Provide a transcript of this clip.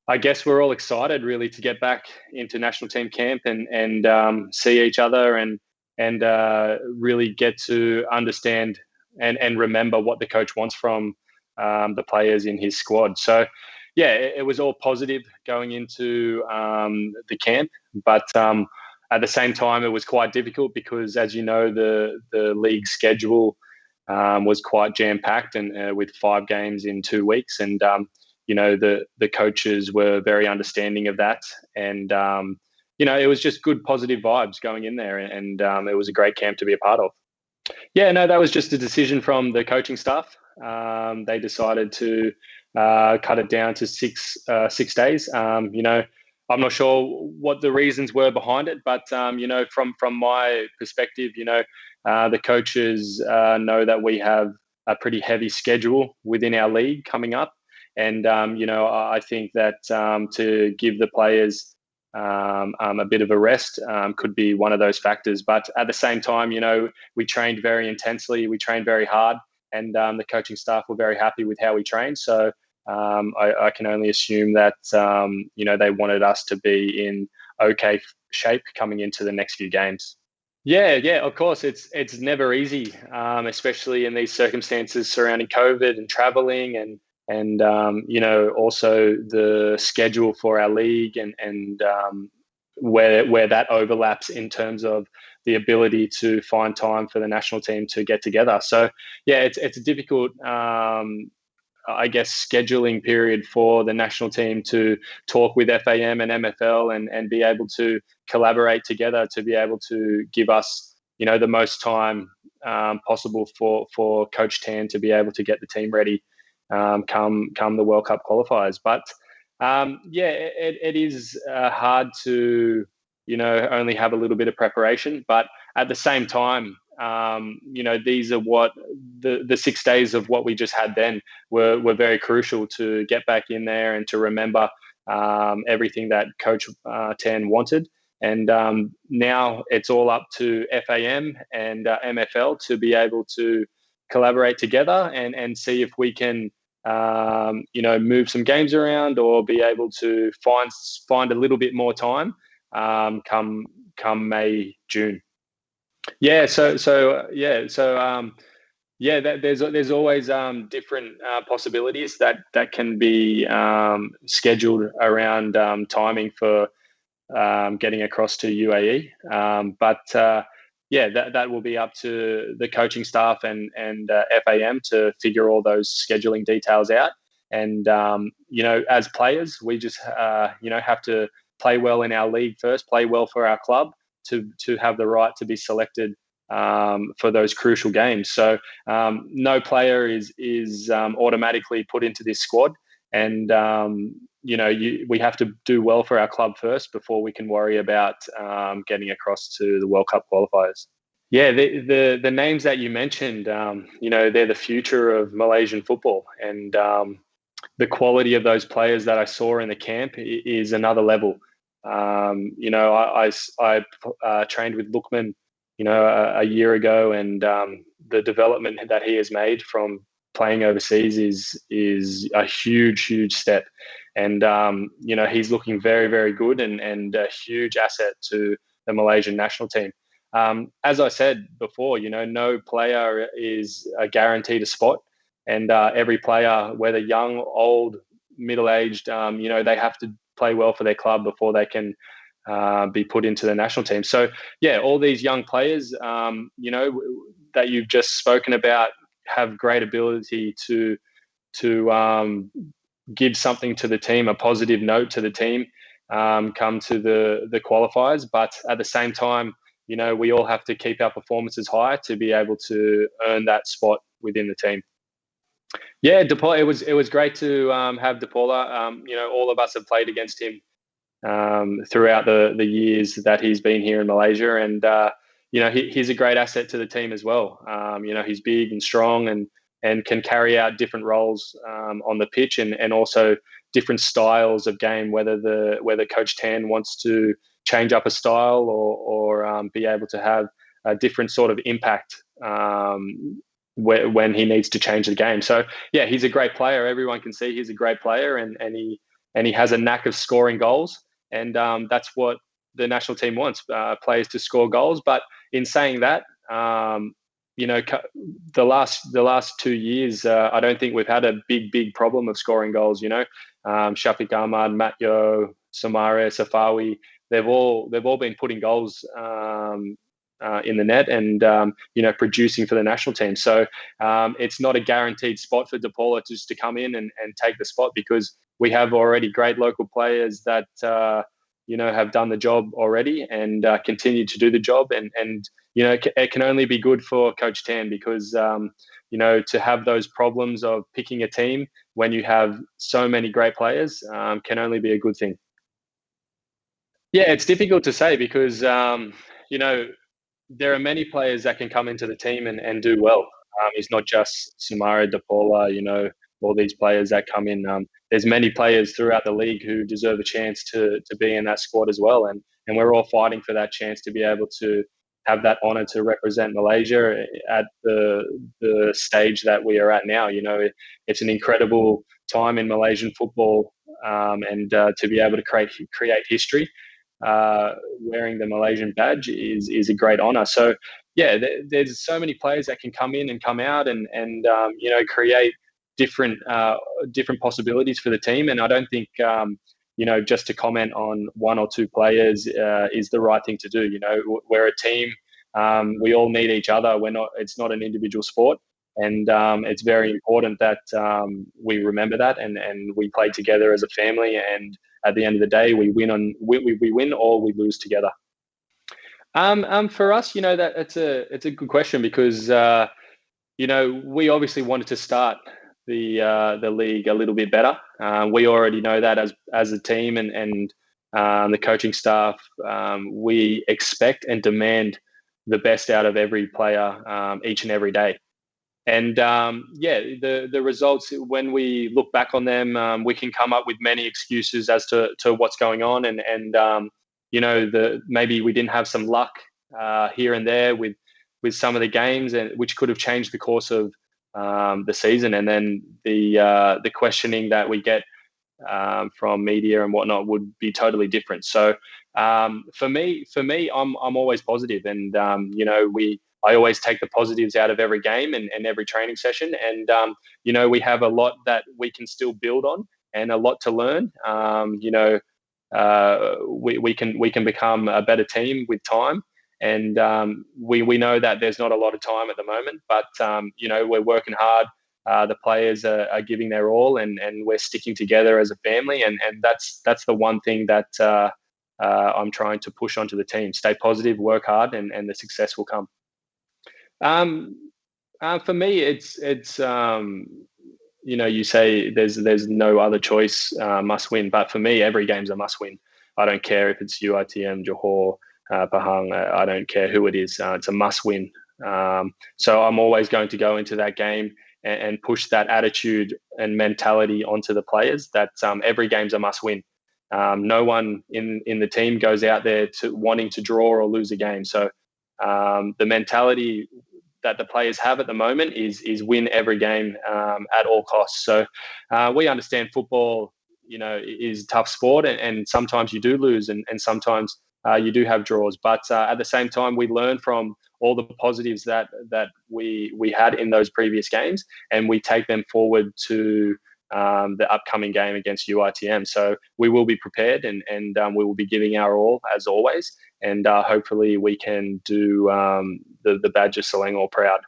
I guess we're all excited really to get back into national team camp and see each other and really get to understand and remember what the coach wants from the players in his squad. So, yeah, it was all positive going into the camp, but at the same time, it was quite difficult because, as you know, the league schedule was quite jam packed and with 5 games in 2 weeks, and the coaches were very understanding of that, and it was just good positive vibes going in there, and it was a great camp to be a part of. Yeah, no, that was just a decision from the coaching staff. They decided to cut it down to 6 days. I'm not sure what the reasons were behind it, but from my perspective, the coaches know that we have a pretty heavy schedule within our league coming up, and I think that to give the players a bit of a rest could be one of those factors. But at the same time, we trained very intensely, we trained very hard, and the coaching staff were very happy with how we trained. So I can only assume that they wanted us to be in okay shape coming into the next few games. Yeah, of course. It's never easy, especially in these circumstances surrounding COVID and traveling and also the schedule for our league and where that overlaps in terms of the ability to find time for the national team to get together. So yeah, it's a difficult I guess scheduling period for the national team to talk with FAM and MFL and be able to collaborate together to be able to give us the most time possible for Coach Tan to be able to get the team ready come the World Cup qualifiers. But yeah, it is hard to only have a little bit of preparation, but at the same time, these are what the 6 days of what we just had then were very crucial to get back in there and to remember everything that Coach Tan wanted. And now it's all up to FAM and MFL to be able to collaborate together and see if we can move some games around or be able to find a little bit more time come May, June. Yeah, there's always different possibilities that can be scheduled around timing for getting across to UAE. But yeah, that will be up to the coaching staff and FAM to figure all those scheduling details out. And as players, we just have to play well in our league first, play well for our club to have the right to be selected for those crucial games. So no player is automatically put into this squad, and we have to do well for our club first before we can worry about getting across to the World Cup qualifiers. Yeah, the names that you mentioned, they're the future of Malaysian football, and the quality of those players that I saw in the camp is another level. I trained with Luqman, a year ago, and the development that he has made from playing overseas is a huge step, and he's looking very, very good and a huge asset to the Malaysian national team. As I said before, no player is guaranteed a spot, and every player, whether young, old, middle-aged, they have to play well for their club before they can be put into the national team. So yeah, all these young players, that you've just spoken about, have great ability to give something to the team, a positive note to the team, come to the qualifiers. But at the same time, we all have to keep our performances high to be able to earn that spot within the team. Yeah, DePaula, it was great to have DePaula. All of us have played against him throughout the years that he's been here in Malaysia, and he's a great asset to the team as well. He's big and strong and can carry out different roles on the pitch and also different styles of game, whether Coach Tan wants to change up a style or be able to have a different sort of impact when he needs to change the game. So yeah, he's a great player. Everyone can see he's a great player, and he he has a knack of scoring goals, and that's what the national team wants, players to score goals. But in saying that, you know, the last 2 years, I don't think we've had a big problem of scoring goals. You know, Shafiq Ahmad, Matt Yo, Samare, Safawi, they've all been putting goals in the net, and you know, producing for the national team. So it's not a guaranteed spot for De Paula just to come in and take the spot, because we have already great local players that you know, have done the job already, and continue to do the job. And you know, it can only be good for Coach Tan, because you know, to have those problems of picking a team when you have so many great players can only be a good thing. Yeah, it's difficult to say, because you know, there are many players that can come into the team and do well. It's not just Sumara, De Paula, you know, all these players that come in. There's many players throughout the league who deserve a chance to be in that squad as well, and we're all fighting for that chance to be able to have that honour to represent Malaysia at the stage that we are at now. You know, it's an incredible time in Malaysian football, and to be able to create history wearing the Malaysian badge is a great honour. So yeah, there's so many players that can come in and come out, and you know, create different different possibilities for the team. And I don't think you know, just to comment on one or two players is the right thing to do. You know, we're a team. We all need each other. We're not. It's not an individual sport. And it's very important that we remember that, and we play together as a family. And at the end of the day, we win or we lose together. For us, you know, that it's a good question, because you know, we obviously wanted to start the league a little bit better. We already know that as a team, and the coaching staff, we expect and demand the best out of every player each and every day. And yeah, the results, when we look back on them, we can come up with many excuses as to what's going on, and you know, maybe we didn't have some luck here and there with some of the games, and which could have changed the course of the season. And then the questioning that we get from media and whatnot would be totally different. So for me, I'm always positive, and you know, I always take the positives out of every game and every training session, and you know, we have a lot that we can still build on, and a lot to learn. You know, we can become a better team with time. And we know that there's not a lot of time at the moment, but you know, we're working hard. The players are giving their all, and we're sticking together as a family, and that's the one thing that I'm trying to push onto the team: stay positive, work hard, and the success will come. Um, for me, it's you know, you say there's no other choice, must win, but for me, every game's a must win. I don't care if it's UITM, Johor, Pahang. I don't care who it is. It's a must win. So I'm always going to go into that game and push that attitude and mentality onto the players, that every game's a must win. No one in the team goes out there to wanting to draw or lose a game. So the mentality that the players have at the moment is win every game at all costs. So we understand football, you know, is a tough sport, and sometimes you do lose, and sometimes you do have draws. But at the same time, we learn from all the positives that we had in those previous games, and we take them forward to the upcoming game against UITM. So we will be prepared, and we will be giving our all as always, and hopefully we can do the Badger Selangor proud.